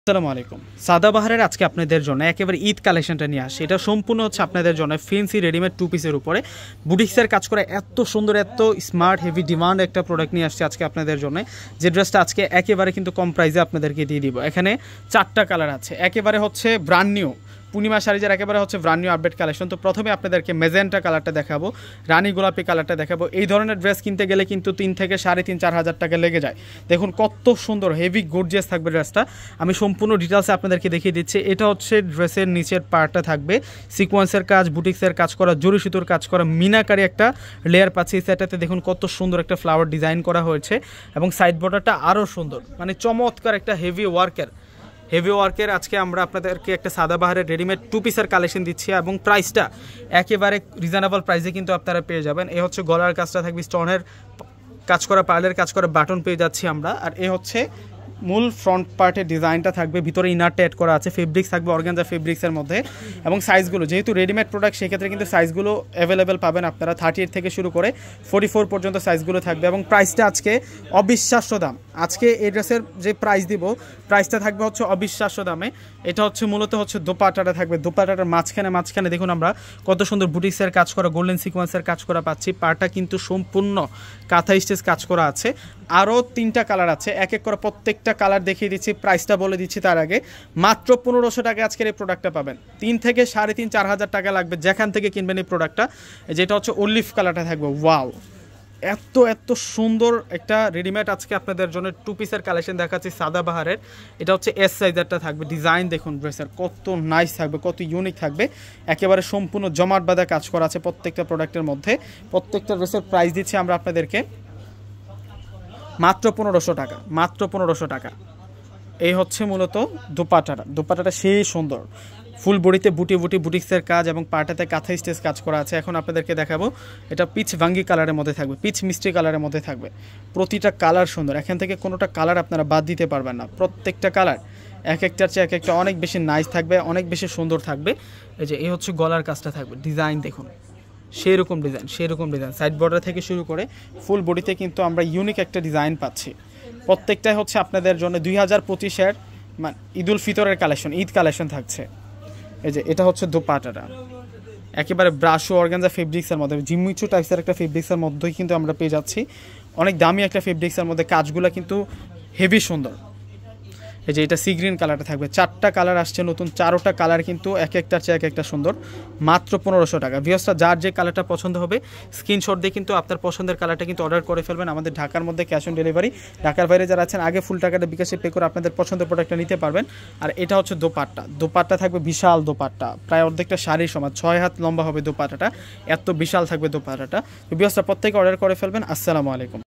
আসসালামু আলাইকুম। সাদাবাহারের আজকে আপনাদের জন্য একেবারে ঈদ কালেকশনটা নিয়ে আসি। এটা সম্পূর্ণ হচ্ছে আপনাদের জন্য ফেন্সি রেডিমেড টু পিসের উপরে বুটিক্সের কাজ করে এত সুন্দর এত স্মার্ট হেভি ডিমান্ড একটা প্রোডাক্ট নিয়ে আসছে আজকে আপনাদের জন্য। যে ড্রেসটা আজকে একেবারে কিন্তু কম প্রাইসে আপনাদেরকে দিয়ে দিব। এখানে 4টা কালার আছে, একেবারে হচ্ছে ব্র্যান্ড নিউ পূর্ণিমা শাড়িজের একেবারে হচ্ছে ব্র্যান্ড নিউ আপডেট কালেকশন। তো প্রথমে আপনাদেরকে মেজেন্টা কালারটা দেখাবো, রানী গোলাপি কালারটা দেখাবো। এই ধরনের ড্রেস কিনতে গেলে কিন্তু 3 থেকে 3.5-4 হাজার টাকা লেগে যায়। দেখুন কত সুন্দর হেভি গর্জিয়াস থাকবে ড্রেসটা। আমি সম্পূর্ণ ডিটেলসে আপনাদেরকে দেখিয়ে দিচ্ছি। এটা হচ্ছে ড্রেসের নিচের পার্টটা থাকবে সিকোয়েন্সের কাজ, বুটিক্সের কাজ করা, জরি সুতোর কাজ করা, মিনাকারি একটা লেয়ার পাচ্ছি। সেটাতে দেখুন কত সুন্দর একটা ফ্লাওয়ার ডিজাইন করা হয়েছে এবং সাইড বর্ডারটা আরও সুন্দর, মানে চমৎকার একটা হেভি ওয়ার্কের আজকে আমরা আপনাদেরকে একটা সাদাবাহারের রেডিমেড টু পিসের কালেকশন দিচ্ছি এবং প্রাইসটা একেবারে রিজনেবল প্রাইসে কিন্তু আপনারা পেয়ে যাবেন। এ হচ্ছে গলার কাজটা থাকবে স্টোনের কাজ করা, পার্লের কাজ করা বাটন পেয়ে যাচ্ছি আমরা। আর এ হচ্ছে মূল ফ্রন্ট পার্টের ডিজাইনটা থাকবে, ভিতরে ইনারটা অ্যাড করা আছে, ফেব্রিক্স থাকবে অর্গানজা ফেব্রিক্সের মধ্যে। এবং সাইজগুলো যেহেতু রেডিমেড প্রোডাক্ট সেক্ষেত্রে কিন্তু সাইজগুলো অ্যাভেলেবেল পাবেন আপনারা। 38 থেকে শুরু করে 44 পর্যন্ত সাইজগুলো থাকবে এবং প্রাইসটা আজকে অবিশ্বাস্য দাম। আজকে এই ড্রেসের যে প্রাইস দিব প্রাইসটা থাকবে হচ্ছে অবিশ্বাস্য দামে। এটা হচ্ছে মূলত হচ্ছে দোপাট্টাটা থাকবে, দোপাট্টাটার মাঝখানে দেখুন আমরা কত সুন্দর বুটিক্সের কাজ করা, গোল্ডেন সিকোয়েন্সের কাজ করা পাচ্ছি। পাড়টা কিন্তু সম্পূর্ণ কাঁথা স্টেজ কাজ করা আছে। আরও 3টা কালার আছে, এক এক করে প্রত্যেকটা কালার দেখিয়ে দিচ্ছি, প্রাইসটা বলে দিচ্ছি। তার আগে মাত্র 1500 টাকা আজকের এই প্রোডাক্টটা পাবেন। 3 থেকে 3.5-4 হাজার টাকা লাগবে যেখান থেকে কিনবেন এই প্রোডাক্টটা। যেটা হচ্ছে অলিভ কালারটা থাকবে। ওয়াও, এত সুন্দর একটা রেডিমেড আজকে আপনাদের জন্য টু পিসের কালেকশন দেখাচ্ছি সাদাবাহারের। এটা হচ্ছে এস সাইজারটা থাকবে। ডিজাইন দেখুন ড্রেসের কত নাইস থাকবে, কত ইউনিক থাকবে। একেবারে সম্পূর্ণ জমাট বাঁধা কাজ করা আছে প্রত্যেকটা প্রোডাক্টের মধ্যে। প্রত্যেকটা ড্রেসের প্রাইস দিচ্ছি আমরা আপনাদেরকে মাত্র 1500 টাকা, মাত্র 1500 টাকা। এই হচ্ছে মূলত দোপাট্টাটা সেই সুন্দর, ফুল বডিতে বুটিক্সের কাজ এবং পাটাতে কাঁথা স্টেজ কাজ করা আছে। এখন আপনাদেরকে দেখাবো এটা পিচ ভাঙ্গি কালারের মধ্যে থাকবে, পিচ মিষ্টি কালারের মধ্যে থাকবে। প্রতিটা কালার সুন্দর, এখান থেকে কোনোটা কালার আপনারা বাদ দিতে পারবেন না। প্রত্যেকটা কালার এক একটার চেয়ে এক একটা অনেক বেশি নাইস থাকবে, অনেক বেশি সুন্দর থাকবে। এই হচ্ছে গলার কাজটা থাকবে, ডিজাইন দেখুন সেরকম ডিজাইন সাইড বর্ডার থেকে শুরু করে ফুল বডিতে কিন্তু আমরা ইউনিক একটা ডিজাইন পাচ্ছি। প্রত্যেকটাই হচ্ছে আপনাদের জন্য 2025-এর ঈদুল ফিতরের কালেকশন, ঈদ কালেকশন থাকছে। এটা হচ্ছে দোপাট্টাটা একেবারে ব্রাশো অর্গানজা ফেব্রিক্সের মধ্যে, জিমিচু টাইপসের একটা ফেব্রিক্সের মধ্যেই কিন্তু আমরা পেয়ে যাচ্ছি। অনেক দামি একটা ফেব্রিক্সের মধ্যে, কাজগুলো কিন্তু হেভি সুন্দর। এটা সি গ্রিন কালারটা থাকবে। 4টা কালার আসছে নতুন, 4টা কালার কিন্তু এক একটার চেয়ে এক একটা সুন্দর। মাত্র 1500 টাকা। ভিউয়ার্সরা যার যে কালারটা পছন্দ হবে স্ক্রিনশট দিয়ে কিন্তু আপনার পছন্দের কালারটা কিন্তু অর্ডার করে ফেলবেন। আমাদের ঢাকার মধ্যে ক্যাশ অন ডেলিভারি, ঢাকার বাইরে যারা আছেন আগে ফুল টাকাটা বিকাশে পে করে আপনাদের পছন্দের প্রোডাক্টটা নিতে পারবেন। আর এটা হচ্ছে দোপাট্টা থাকবে বিশাল দোপাট্টা, প্রায় অর্ধেকটা শাড়ির সমান, 6 হাত লম্বা হবে দোপাট্টাটা, এত বিশাল থাকবে দোপাট্টাটা। ভিউয়ার্সরা প্রত্যেকে অর্ডার করে ফেলবেন। আসসালামু আলাইকুম।